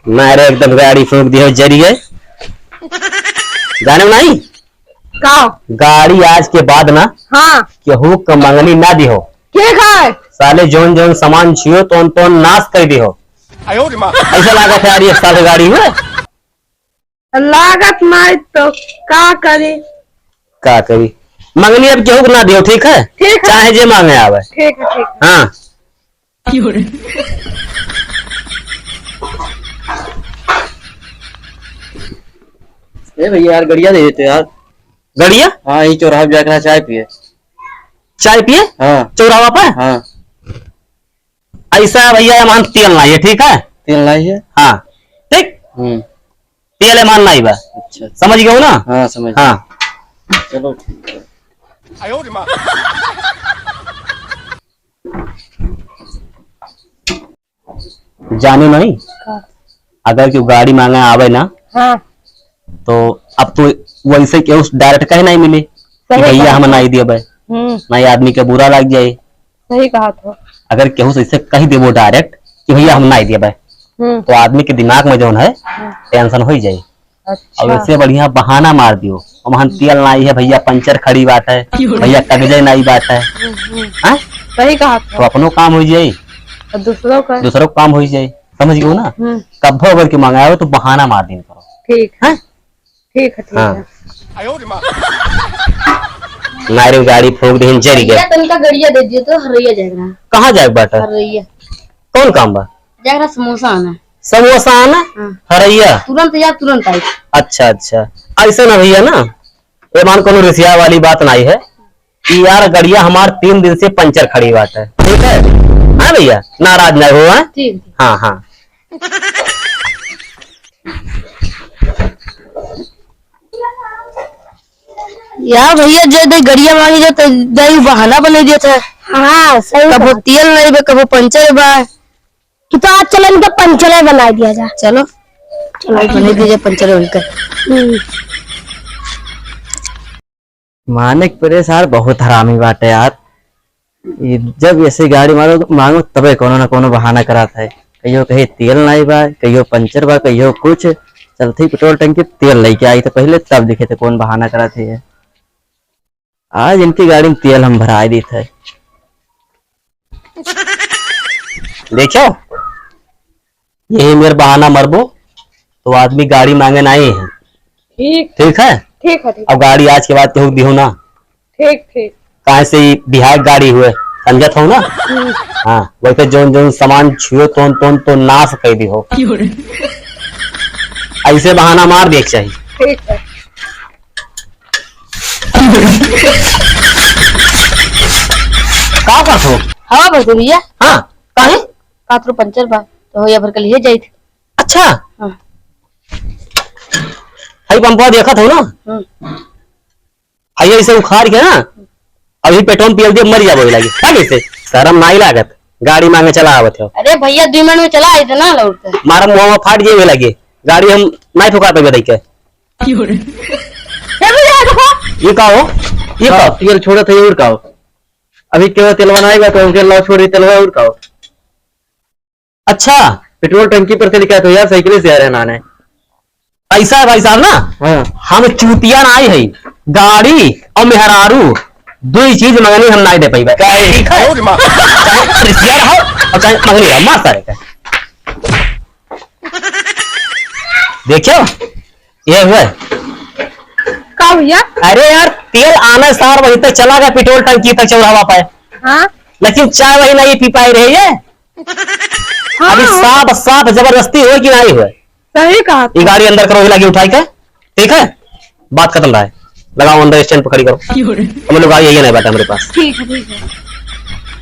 मारे एकदम गाड़ी फूक दी हो जरिए जाने नहीं का गाड़ी आज के बाद ना हाँ केहू का मंगनी ना दी हो ठीक है साले जोन जोन सामान छियो तो नाश कर दी हो ऐसा लागत है यार ये साल गाड़ी में लागत नहीं तो का करी का करी मंगनी अब केहू को ना दियो ठीक है ठीक है चाहे जे मांगे आवे ठीक है ठीक है हाँ भैया यार गड़िया दे देते यार। गड़िया हाँ यही चौराहा पे जाकर चाय पिए। चाय पिए हाँ चौराहा पे हाँ ऐसा भैया मान तेल लाइए ठीक है तेल लाइए। हाँ ठीक तेल मान लाई बा अच्छा समझ गए हो ना हाँ समझ हाँ चलो ठीक है। जाने नहीं अगर क्यों गाड़ी मांगे आवे ना हाँ तो अब तो वैसे क्यों डायरेक्ट कहीं नहीं मिले कि भैया हम नहीं दिए नहीं आदमी के बुरा लग जाए। सही कहा तो अगर केहू से कही देवो डायरेक्ट कि भैया हम नहीं दिए तो आदमी के दिमाग में जो है टेंशन हो जाए। अच्छा और इससे बढ़िया बहाना मार दियो हम हम तेल नहीं है भैया पंचर खड़ी बात है भैया कागजे नहीं बात है हाँ? सही कहा तो अपनो काम हो जाए तो दूसरों का दूसरों को काम हो जाए समझ गयो ना कब्बो अगर के मंगाए तो बहाना मार दिन करो ठीक है हाँ? ठीक है ठीक हाँ। है नारी गाड़ी फूक दे जरी के तनका गड़िया दे दियो तो हरैया जाएगा। कहाँ जाए बाटा हरैया कौन काम बा जाएगा समोसा आना समोसा आना हाँ। हरैया तुरंत या तुरंत आई। अच्छा अच्छा ऐसा ना भैया ना ये मान कोनो रिसिया वाली बात नहीं है कि यार गड़िया हमार 3 दिन से पंचर खड़ी बात है ठीक है हाँ भैया नाराज नहीं हो हाँ? ठीक हाँ हाँ यार भैया जो दे गड़िया मांगी जो तो दही बहाना बने दिया था। हाँ सही कबो तेल नहीं बे कबो पंचर बा कि तो आज चलो इनका पंचर बना दिया जा। चलो चलो बना दिया पंचर उनका। मानिक परेश यार बहुत हरामी बात है यार। जब ऐसे गाड़ी मांगो तबे कोनो ना कोनो बहाना कराता है कहियो कहीं तेल नहीं बा कहियो पंचर बा कहियो कुछ चलती पेट्रोल टंकी तेल लेके आई तो पहले तब दिखे थे कौन बहाना कराते है। आज इनकी गाड़ी में तेल हम भरा दी थे। देखो यही मेरे बहाना मरबो तो आदमी गाड़ी मांगे नहीं है ठीक ठीक है ठीक है ठीक अब गाड़ी आज के बाद केहू दिहो ना ठीक ठीक कहाँ से बिहार गाड़ी हुए समझत हो ना हाँ वैसे जोन जोन सामान छुओ तो नाश कर दी हो ऐसे बहाना मार देख चाहिए ठीक है का कर हो हवा भर दो भैया। हाँ काहे कातरो पंचर बा तो होया भर के लिए जाई थे। अच्छा हाँ। हई पंपा देखत हो ना हई ऐसे उखाड़ के ना अभी पेट्रोल पियल दे मर जाबो लगे क्या कैसे शर्म नहीं लागत गाड़ी मांगे चला आवत हो। अरे भैया 2 मिनट में चला आई थे ना लौट के मारा मुंह फाट जाए लगे गाड़ी हम नहीं ठुका पे देख के ये का हो ये का तेल छोड़ा था ये उड़काओ अभी केवल तेल बनाएगा तो उनके लाओ छोड़ तेलवा उड़काओ। अच्छा पेट्रोल टंकी पर से लिखा तो यार साइकिल से आ रहे नाने ऐसा है भाई साहब ना हाँ हम चूतिया ना आई है गाड़ी और मेहरारू 2 चीज मंगनी हम नहीं दे पाई ठीक है चाहे रिश्तेदार हो और चाहे मंगनी हो मार सारे का देखो ये हुआ का भैया अरे यार तेल आना सार वहीं तक चला गया पेट्रोल टंकी तक चौराहा पाए हाँ लेकिन चाय वही नहीं पी पाई रही है हाँ अभी साफ साफ जबरदस्ती हुई कि नहीं हुई सही कहा ये गाड़ी अंदर करो लगी उठाई का ठीक है बात खत्म रहा है लगाओ अंदर स्टैंड पर खड़ी करो हम लोग गाड़ी यही नहीं बैठा मेरे पास ठीक है ठीक है